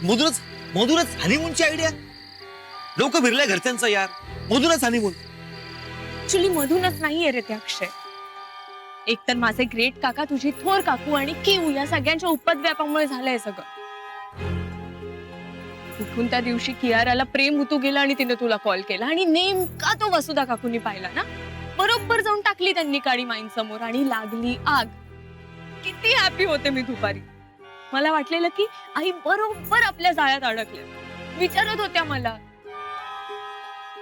मधूनच मधूनच हनीमूनची आयडिया. डोकं फिरलंय घरच्यांचं यार. मधूनच हनीमून. ऍक्च्युली मधूनच नाहीये रे ते अक्षय. एकतर माझे ग्रेट काका, तुझी थोर काकू आणि किऊ या सगळ्यांच्या उपद्व्यापामुळे झालंय सगळं. कुठून त्या दिवशी कियाराला प्रेम उतू गेला आणि तिने तुला कॉल केला आणि नेमका तो वसुधा काकूंनी पाहिला ना, बरोबर जाऊन टाकली त्यांनी काळी माईन समोर आणि लागली आग. किती हॅपी होते मी दुपारी. मला वाटलेलं की आई बरोबर आपल्या जाळ्यात अडकल्या. विचारत होत्या मला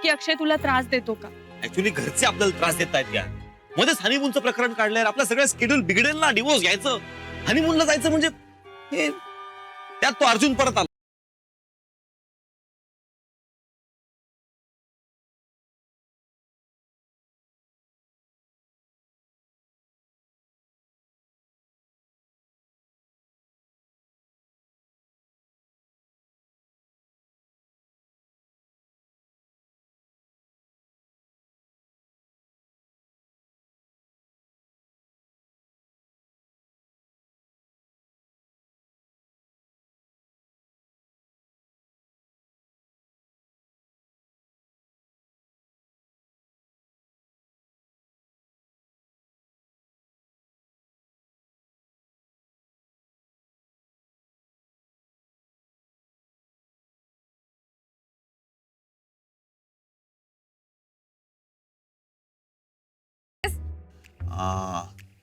की अक्षय तुला त्रास देतो का. ऍक्च्युली घरचे आपल्याला त्रास देत आहेत यार. मध्येच हनीमूनचं प्रकरण काढलंय. आपलं सगळं स्केड्यूल बिघडेल ना. डिवोर्स घ्यायचं, हनीमूनला जायचं म्हणजे त्यात तो अर्जुन परत आला.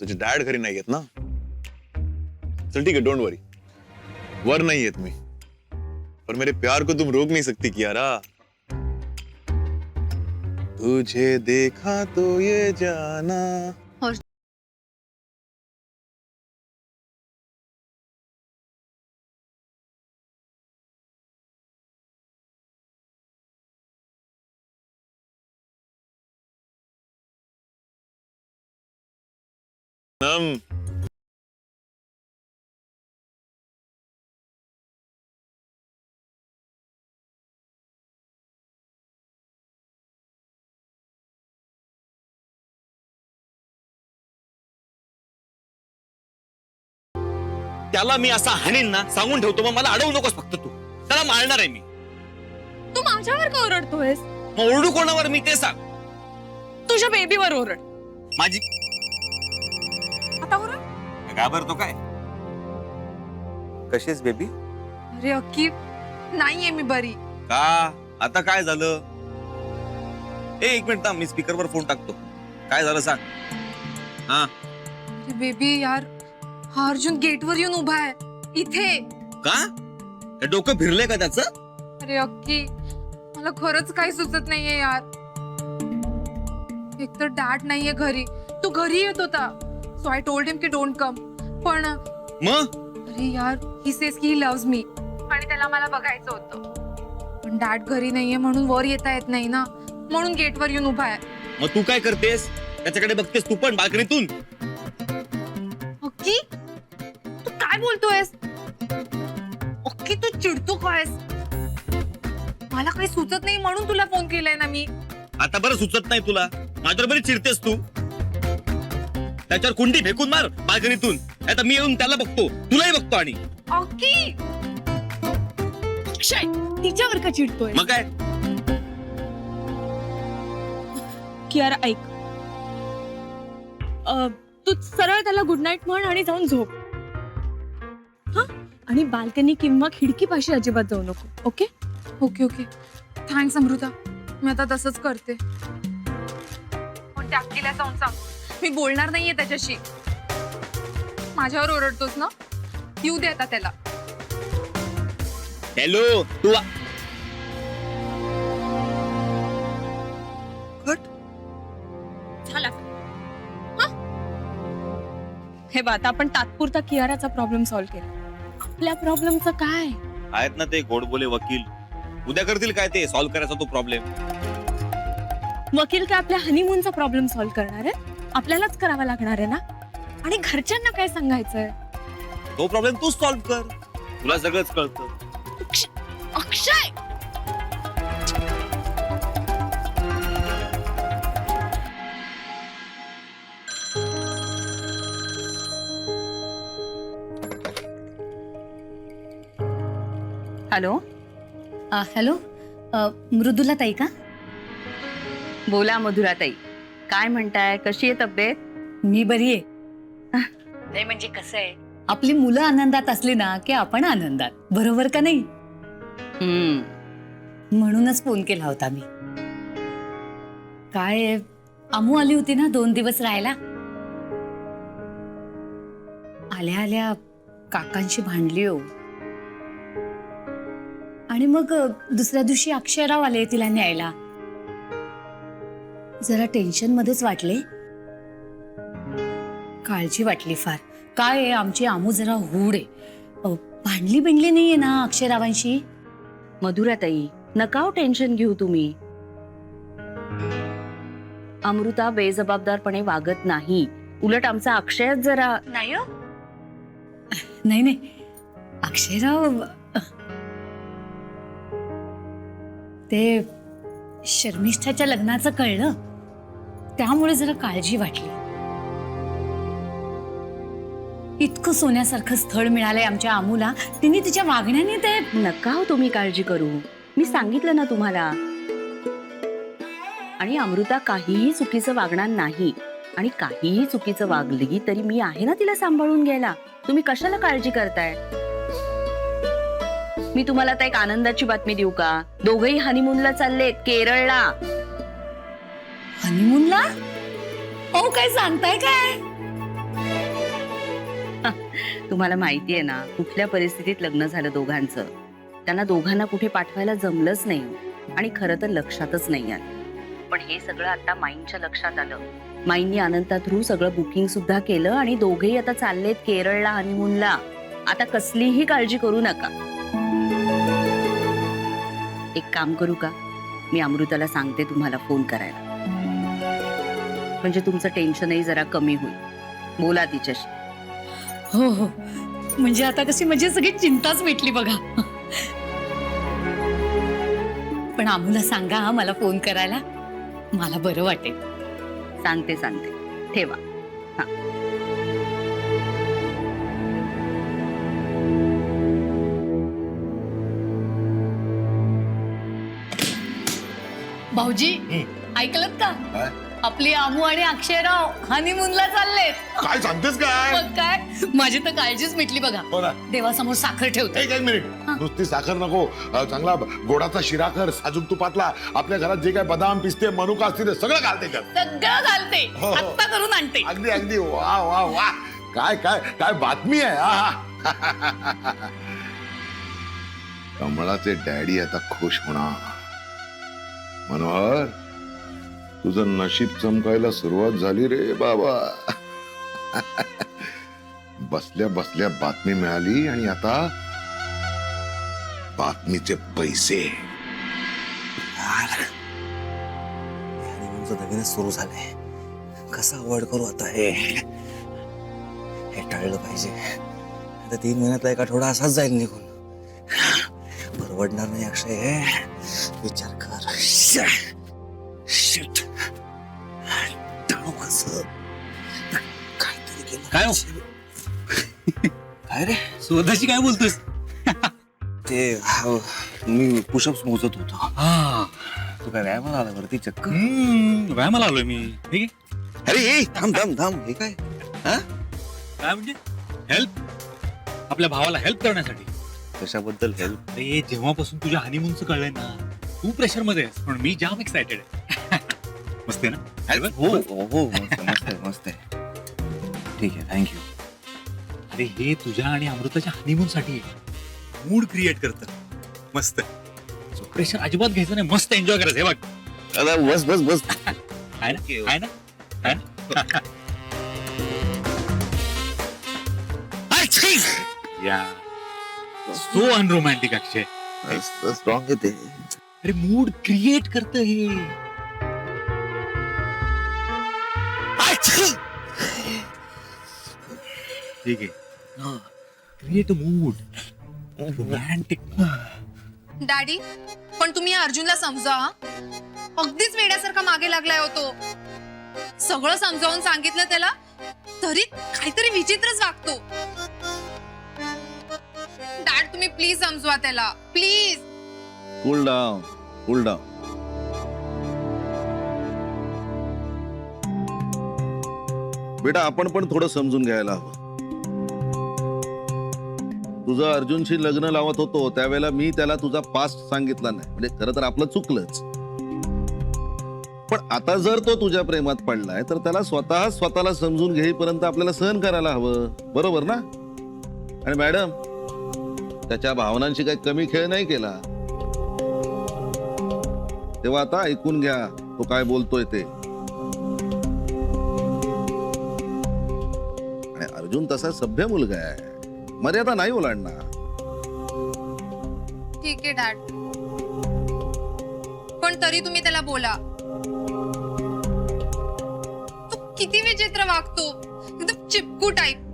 तुझे डॅड घरी नाही येत ना. चल ठीक है, डोंट वरी. वर नहीं येत मी, पर मेरे प्यार को तुम रोक नहीं सकती कियारा. तुझे देखा तो ये जाना. नम त्याला मी असा हाणीन ना, सांगून ठेवतो. मग मला अडवू नकोस फक्त तू. त्याला मारणार आहे मी. तू माझ्यावर का ओरडतोयस? मग ओरडू कोणावर मी ते सांग. तुझ्या बेबीवर ओरड. माझी आता ओरड. घाबरतो काय? कशीच बेबी? अरे अक्की, नाहीये मी बरी. का आता काय झालं? एक मिनिट थांब, मी स्पीकरवर फोन टाकतो. काय झालं सांग. हा अरे बेबी यार, हा अर्जुन गेटवर येऊन उभा आहे इथे. का? हे डोकं फिरलंय का त्याचं? अरे अक्की, मला खरंच काही सुचत नाहीये यार. एकतर डॅड नाहीये घरी. तो घरी येत होता, सो आय टोल्ड हिम की डोंट कम. पण मग अरे यार, ही सेज की ही लव्हज मी आणि त्याला मला बघायचं होतं. पण डॅड घरी नाहीये म्हणून वर येता येत नाही ना, म्हणून गेटवर येऊन उभा आहे. मग तू काय करतेस? त्याच्याकडे बघतेस तू पण बाल्कनीतून? अक्की, तू काय बोलतोयस? अक्की, तू चिडतो कायस? मला काही सुचत नाही म्हणून तुला फोन केलाय ना मी. आता बरं सुचत नाही तुला. माझ्यावर बरी चिडतेस तू. त्याच्यावर कुंडी फेकून मार बाल्कनीतून. आता मी येऊन त्याला बघतो, तुलाही बघतो. आणि अक्की, अक्षय, तिच्यावर का चिडतोय? मग काय? कियारा ऐक, तू सरळ त्याला गुड नाईट म्हण आणि जाऊन झोप. हा, आणि बाल्कनी किंवा खिडकी पाशी अजिबात जाऊ नको. Okay okay okay, thanks Amrita. मी आता तसंच करते. पण त्या अक्कीला जाऊन सांग, मी बोलणार नाहीये त्याच्याशी. माझ्यावर ओरडतोस ना, येऊ दे आता त्याला. हॅलो तू झाला. हे बघ, आता आपण तात्पुरता कियाराचा प्रॉब्लेम सॉल्व्ह केला. आपल्या प्रॉब्लेमचं काय? आहेत ना ते गोडबोले वकील. उद्या करतील काय ते सॉल्व्ह करायचा तो प्रॉब्लेम. वकील काय आपल्या हनीमूनचा प्रॉब्लेम सॉल्व्ह करणार आहे? आपल्यालाच करावा लागणार आहे ना. आणि घरच्यांना काय सांगायचंय? तो प्रॉब्लेम तूच सॉल्व्ह कर. तुला सगळंच कळतं. अक्षय, हॅलो. हॅलो मृदुला ताई का? बोला मधुराताई, काय म्हणताय? कशी आहे तब्येत? मी बरी आहे. नाही म्हणजे कसं आहे, आपली मुलं आनंदात असली ना की आपण आनंदात, बरोबर का नाही? म्हणूनच फोन केला होता मी. काय अमू आली होती ना 2 दिवस राहायला. आल्या आल्या काकांशी भांडली हो. आणि मग दुसऱ्या दिवशी अक्षयराव आले तिला न्यायला. जरा टेन्शन मध्येच वाटले, काळजी वाटली फार. काय आहे, आमची आमू जरा हूड आहे. भांडली बिंडली नाहीये ना अक्षयरावांशी? मधुराताई, नका टेन्शन घेऊ तुम्ही. अमृता बेजबाबदारपणे वागत नाही. उलट आमचा अक्षयच जरा नाही हो. नाही नाही, अक्षयराव ते शर्मिष्ठाच्या लग्नाचं कळलं, त्यामुळे जरा काळजी वाटली. इतकं सोन्यासारखं स्थळ मिळालंय आमच्या आमूला, तिने तिच्या वागण्याने ते. नका हो तुम्ही काळजी करू, मी सांगितलं ना तुम्हाला. आणि अमृता काहीही चुकीचं वागणार नाही. आणि काहीही चुकीचं वागली तरी मी आहे ना तिला सांभाळून घ्यायला. तुम्ही कशाला काळजी करताय? मी तुम्हाला आता एक आनंदाची बातमी देऊ का? दोघही हनीमूनला चाललेत केरळला. हनीमूनला? ओ काय सांगताय काय? तुम्हाला माहितीये ना कुठल्या परिस्थितीत लग्न झालं दोघांचं. त्यांना दोघांना कुठे पाठवायला जमलंच नाही आणि खरं तर लक्षातच नाही आलं. पण हे सगळं आता माईंच्या लक्षात आलं. माईंनी अनंता थ्रू सगळं बुकिंग सुद्धा केलं आणि दोघेही आता चाललेत केरळला हनीमूनला. आता कसलीही काळजी करू नका. एक काम करू का, मी अमृताला सांगते तुम्हाला फोन करायला, म्हणजे तुमचं टेन्शनही जरा कमी होईल. बोला तिच्याशी. हो हो, म्हणजे आता कशी म्हणजे सगळी चिंताच मिटली बघा. पण आमूला सांगा हा मला फोन करायला, मला बरं वाटेल. सांगते ठेवा. भाऊजी ऐकलत का? आपली आमू आणि अक्षयराव हनीमूनला चाललेत. काय सांगतेस काय? मग काय, माझी तर काळजीच मिटली बघा. हो ना. देवासमोर साखर ठेवते. एक मिनिट, नुसती साखर नको, चांगला गोडाचा शिरा कर, साजूक तुपातला. आपल्या घरात जे काय बदाम पिस्ते मनुका असतील ते सगळं घालते कर. सगळं घालते, हो, हो. आत्ता करून आणते. अगदी अगदी, वा वा वा, काय काय काय बातमी आहे. कमळाचे डॅडी आता खुश होणार. मनोहर, तुझं नशीब चमकायला सुरुवात झाली रे बाबा. बसल्या बसल्या बातमी मिळाली आणि आता बातमीचे पैसे. हनीमूनचं नवीनच सुरू झालंय. कसं अवॉइड करू आता हे टाळलं पाहिजे. आता 3 महिन्यातला 1 आठवडा असाच जाईल निघून. परवडणार नाही अक्षय, विचार कर. शिट, टाळू कसं? काहीतरी केलं. काय हो? काय रे? स्वतःची काय बोलतोस? ते मी पुशअप्स मोजत होतो. तू काय व्यायामाला आला वरती चक्क? व्यायामाला आलोय मी. ठीक आहे. अरे थांब थांब थांब, हे काय? काय म्हणजे हेल्प? आपल्या भावाला हेल्प करण्यासाठी. कशाबद्दल हेल्प? अरे जेव्हापासून तुझ्या हनीमूनचं कळलंय ना, तू प्रेशर मध्ये आहेस, पण मी जाम एक्सायटेड आहे. मस्त आहे ना? हो हो, मस्त आहे मस्त आहे. ठीक आहे, थँक्यू. अरे हे तुझ्या आणि अमृताच्या हनीमून साठी मूड क्रिएट करतं. मस्त प्रेशर अजिबात घ्यायचं नाही, मस्त एन्जॉय करायचं. हे बघ, आता बस बस बस. आहे ना? आहे ना? आहे ना? या सो अनरोमॅन्टिक अक्षय. स्ट्रॉंग आहे ते. अरे मूड क्रिएट करतं हे. ठीक आहे, क्रिएट मूड, रोमॅन्टिक. डॅडी, पण तुम्ही या अर्जुनला समजा. अगदीच वेड्यासारखा मागे लागलाय होतो. सगळं समजावून सांगितलं त्याला, तरी काहीतरी विचित्रच वागतो. डॅड, तुम्ही प्लीज समजवा त्याला, please. Cool down, cool down. बेटा, आपण पण थोडं समजून घ्यायला हवं. तुझं अर्जुनशी लग्न लावत होतो त्यावेळेला मी त्याला तुझा पास्ट सांगितला नाही, म्हणजे खरं तर आपलं चुकलंच. पण आता जर तो तुझ्या प्रेमात पडलाय तर त्याला स्वतःला समजून घेईपर्यंत आपल्याला सहन करायला हवं, बरोबर ना? आणि मॅडम, त्याच्या भावनांशी काही कमी खेळ नाही केला. तेव्हा आता ऐकून घ्या तो काय बोलतोय ते. आणि अर्जुन तसा सभ्य मुलगा आहे, मर्यादा नाही ओलांडणार. ठीक आहे डॅड, पण तरी तुम्ही त्याला बोला. तो किती विचित्र वागतो, एकदम चिपकू टाईप.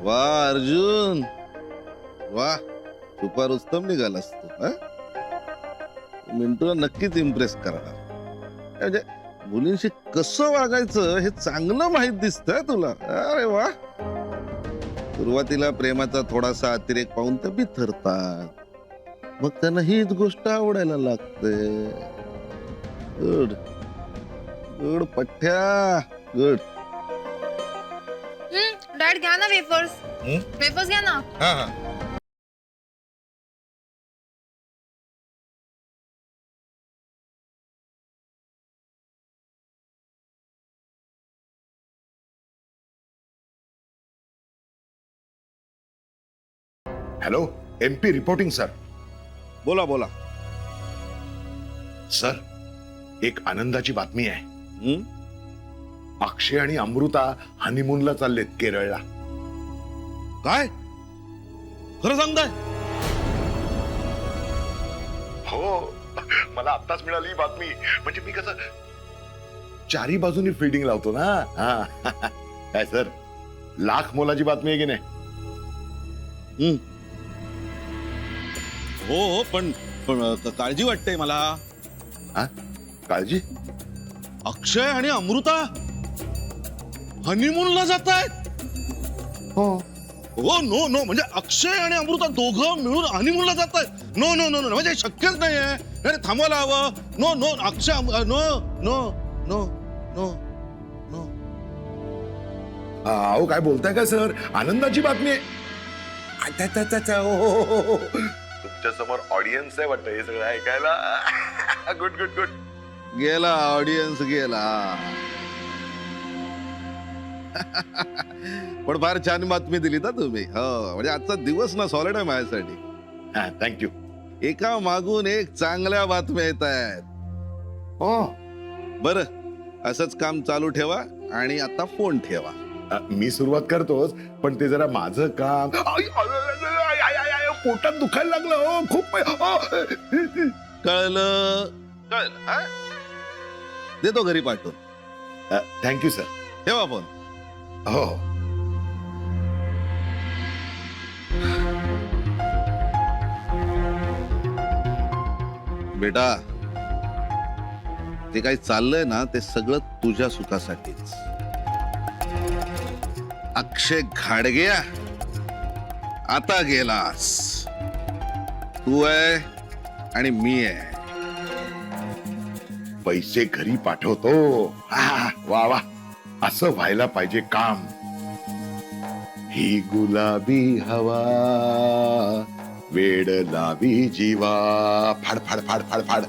वा अर्जुन, वा, सुपर उत्तम निघालास तू. मिंटूला नक्कीच इम्प्रेस करणार. म्हणजे मुलींशी कसं वागायचं हे चांगलं माहित दिसतंय तुला. अरे वा. सुरुवातीला प्रेमाचा थोडासा अतिरेक पाहून ते बिथरतात, मग त्यांना हीच गोष्ट आवडायला लागते. गुड गुड पठ्या, गुड. डॅड घ्या ना वेफर्स. वेफर्स घ्या ना. Hello, MP reporting sir. बोला बोला. सर, एक आनंदाची बातमी आहे. हम्म? अक्षय आणि अमृता हनीमूनला चाललेत केरळला. काय खरं सांगताय? हो, मला आत्ताच मिळाली ही बातमी. म्हणजे मी कसं चारी बाजूनी फिल्डिंग लावतो ना. काय सर, लाख मोलाची बातमी आहे की नाही? हो, पण काळजी वाटते मला. काळजी? अक्षय आणि अमृता हनीमूनला जात आहेत? हो. हो, नो नो, म्हणजे अक्षय आणि अमृता दोघं मिळून हनीमूनला जात आहेत? नो नो नो नो, म्हणजे शक्यच नाही आहे. नाही, थांबायला हवं. No no, Akshay, no no no no no. अहो, काय बोलताय का सर? आनंदाची बातमी आहे. तुमच्या समोर ऑडियन्स आहे वाटतं हे सगळं ऐकायला. Good good good. गेला ऑडियन्स, गेला. पण फार छान बातमी दिली ना तुम्ही. हो, म्हणजे आजचा दिवस ना सॉलिड आहे माझ्यासाठी. थँक्यू. एका मागून एक चांगल्या बातम्या येत आहेत. हो, बरं, असंच काम चालू ठेवा आणि आता फोन ठेवा. मी सुरुवात करतोच, पण ते जरा माझं काम. पोटात दुखायला लागलं हो खूप. कळलं कळलं. हा? देतो घरी पाठवून. Thank you sir. ठेवा फोन. हो. बेटा, ते काही चाललंय ना ते सगळं तुझ्या सुखासाठीच. अक्षय घाडग्या, आता गेलास. तू आहे आणि मी आहे. पैसे घरी पाठवतो. वा वा, असं व्हायला पाहिजे काम. ही गुलाबी हवा वेड लावी जीवा. फाड फाड फाड फाड फाड.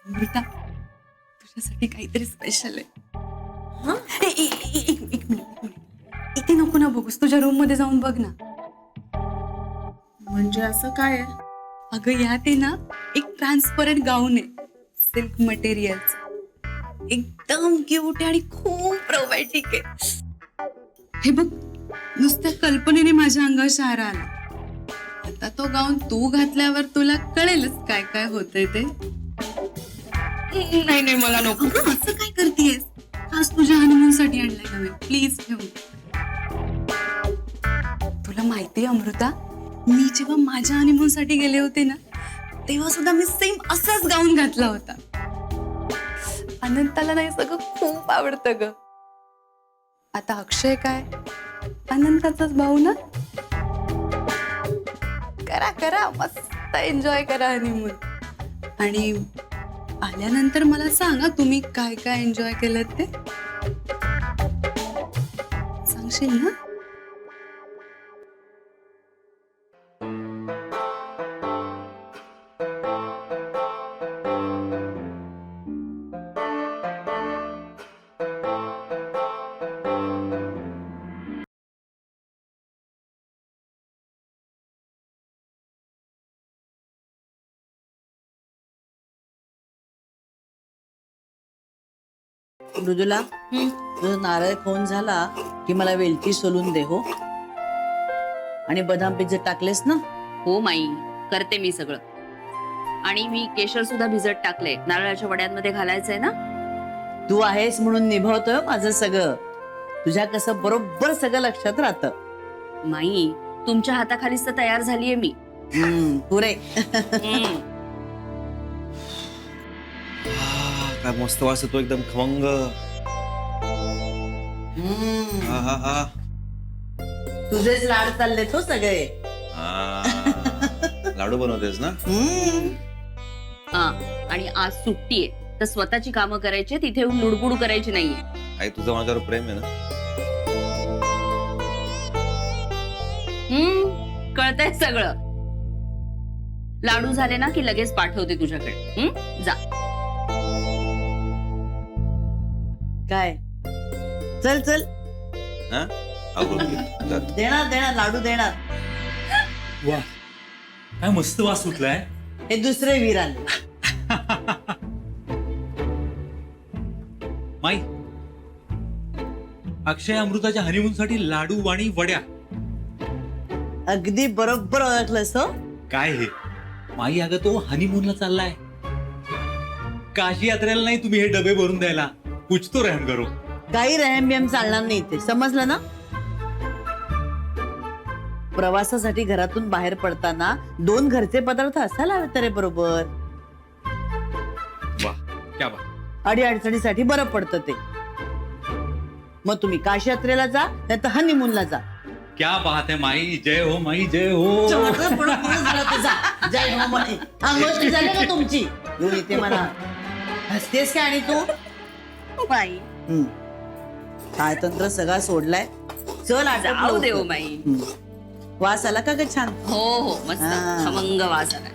अमृता, तुझ्यासाठी काहीतरी स्पेशल आहे. एक मिनिट. इथे नको ना बघूस, तुझ्या रूम मध्ये जाऊन बघ ना. म्हणजे असं काय आहे? अगं, यात आहे ना एक ट्रान्सपरंट गाऊन आहे, सिल्क मटेरियलचं. एकदम क्यूट आहे आणि खूप रोमॅन्टिक आहे. हे बघ, नुसत्या कल्पनेने माझ्या अंगावर शहारा आला. आता तो गाऊन तू घातल्यावर तुला कळेलच काय काय होतंय ते. नाही नाही, मला नको. अगं, असं काय करतेस? आज तुझ्या हनीमून साठी आणलाय नव्हे. प्लीज ठेव. तुला माहितीये अमृता, मी जेव्हा माझ्या हनीमून साठी गेले होते ना, तेव्हा सुद्धा मी सेम असाच गाऊन घातला होता. अनंताला नाही सगळं खूप आवडतं ग. आता अक्षय काय अनंताचाच भाऊ ना. करा करा मस्त एन्जॉय करा हनीमून. आणि आल्यानंतर मला सांगा तुम्ही काय काय एन्जॉय केलं ते. सांगशील ना. मृदुला तुझा नारळ खाऊन झाला की मला वेलची सोलून दे हो. आणि बदाम भिजत टाकलेस ना. हो माई, करते मी सगळं. आणि मी केशर सुद्धा भिजत टाकले, नारळाच्या वड्यांमध्ये घालायचंय ना. तू आहेस म्हणून निभावतोय माझं सगळं. तुझ्या कसं बरोबर सगळं लक्षात राहतं. माई, तुमच्या हाताखालीच तर तयार झालीये मी. पुरे. काय मस्त वास येतो एकदम खमंग. तुझेच लाड चाललेत हो सगळे. लाडू बनवतेस ना. आणि आज सुट्टी आहे तर स्वतःची कामं करायची, तिथे येऊन लुडबुड करायची नाहीये. आई तुझं माझ्यावर प्रेम आहे ना. कळतंय सगळं. लाडू झाले ना की लगेच पाठवते तुझ्याकडे. जा. काय चल चल. देणार लाडू देणार. वा, काय मस्त वास सुटलाय. हे दुसरे वीर आले. माई, अक्षय अमृताच्या हनीमून साठी लाडू आणि वड्या. अगदी बरोबर ओळखलंस हो. काय हे माई, अगं तो हनीमूनला चाललाय. काशी यात्रेला नाही तुम्ही हे डबे भरून द्यायला. कुछ तो रहम करो. काही रहम बिहम चालणार नाही इथे, समजलं ना. प्रवासासाठी घरातून बाहेर पडताना 2 घरचे पदार्थ असायला हवे तरी बरोबर. वा, क्या बात. अडी अडचणीसाठी बरं पडतं ते. मग तुम्ही काशी यात्रेला जा नाही तर हनीमूनला जा. क्या बात है माई. जय हो माई, जय हो. जय हो माई. अंगोष्टी झाली का तुमची. येऊन इथे मला हसतेस काय. आणि तू माई, काय तंत्र सगळा सोडलाय. चल जाऊ दे हो माई. वास आला का ग छान. हो हो, मस्त खमंग वास आला.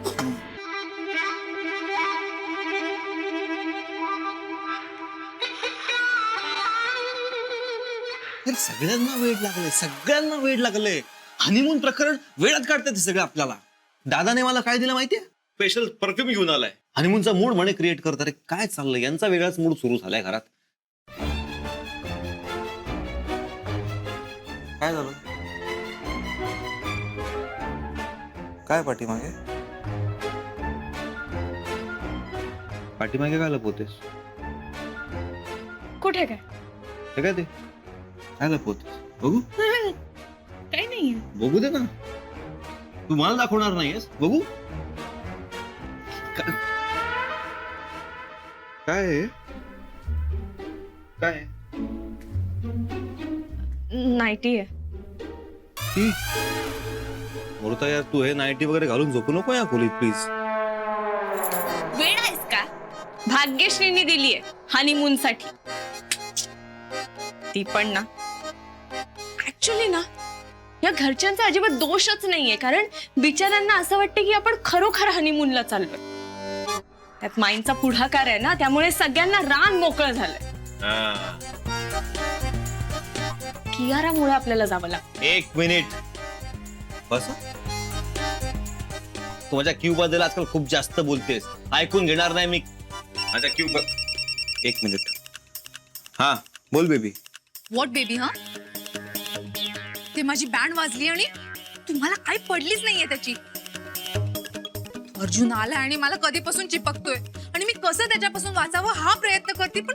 सगळ्यांना वेळ लागले. हनीमून प्रकरण वेळात काढतात सगळं आपल्याला. दादाने मला काय दिलं माहितीये. स्पेशल परफ्यूम घेऊन आलाय. हनीमूनचा मूड म्हणे क्रिएट करतात. काय चाललंय यांचा वेगळाच मूड सुरू झालाय घरात. काय झालं. काय पाठीमागे काय लपवतेस. कुठे काय. हे काय ते काय लपवतेस. बघू. काही नाहीये. बघू दे ना. तू मला दाखवणार नाहीयेस. बघू. काय काय नाईटी आहे. मुर्ता यार, तू हे नाईटी वगैरे घालून झोपू नको या खोलीत प्लीज. वेळ आहेस का. भाग्यश्रीने दिलीये हनीमून साठी. ती पण ना ऍक्च्युली ना या घरच्यांचा अजिबात दोषच नाहीये. कारण बिचाऱ्यांना असं वाटतं की आपण खरोखर हनीमूनला चाललोय. त्यात माईंचा पुढाकार आहे ना, त्यामुळे सगळ्यांना रान मोकळं झालंय. कियारामुळे आपल्याला जावं लागतं. 1 मिनिट बस. तू माझ्या क्यू बद्दल आजकाल खूप जास्त बोलतेस. ऐकून घेणार नाही मी माझ्या क्यू. 1 मिनिट. हा बोल बेबी. What baby. हा, ते माझी बँड वाजली आणि तुम्हाला काही पडलीच नाहीये त्याची. अर्जुन आला आणि मला कधीपासून चिपकतोय आणि मी कसं त्याच्यापासून वाचावं हा प्रयत्न करते. पण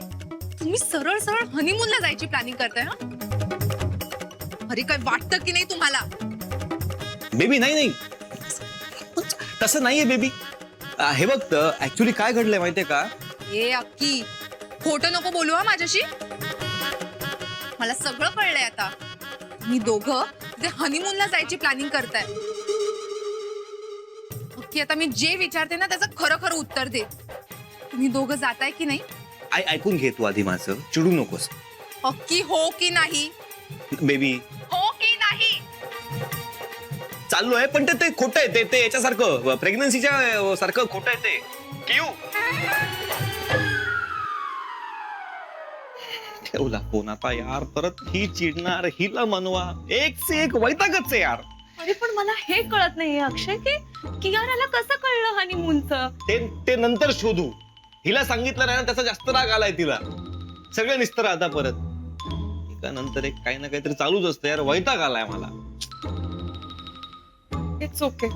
तुम्ही सरळ सरळ हनीमूनला जायची प्लॅनिंग करताय. हा, अरे काय वाटतं की नाही तुम्हाला. बेबी नाही तसं नाहीये बेबी. हे बघ ऍक्च्युली काय घडलंय माहितीये का? ए अक्की, खोटं नको बोलू हा माझ्याशी. मला सगळं कळलंय आता. मी दोघं ते हनीमूनला जायची प्लॅनिंग करताय. अक्की, आता मी जे विचारते ना त्याचं खरं खरं उत्तर दे. तुम्ही दोघं जाताय की नाही? ऐकून घे तू आधी माझं, चिडू नकोस अक्की, हो की नाही? बेबी. हो की नाही? चाललोय पण ते खोटं आहे. ते याच्यासारखं प्रेग्नन्सीच्या सारखं खोटं आहे ते. क्यू ठेवला फोन आता यार. परत ही चिडणार, हिला मनवा, एक से एक वैतागच आहे यार. अरे पण मला हे कळत नाहीये अक्षय की कियाराला कसं कळलं हनीमूनचं. ते नंतर शोधू. हिला सांगितलं नाही ना, त्याचा जास्त राग आलाय तिला. सगळं निस्तर आता परत एका नंतर एक काही ना काहीतरी चालूच असतं यार. वैताग आलाय मला. It's okay.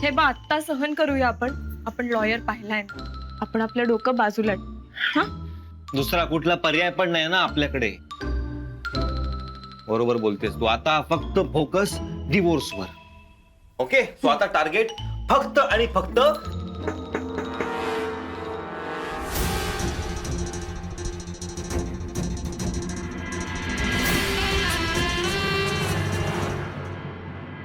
हे बा आत्ता सहन करूया आपण लॉयर पाहिलाय ना. आपण आपलं डोकं बाजूला हा. दुसरा कुठला पर्याय पण नाही ना आपल्याकडे. बरोबर बोलतेस तू. आता फक्त फोकस डिवोर्सवर. ओके, तो आता टार्गेट फक्त आणि फक्त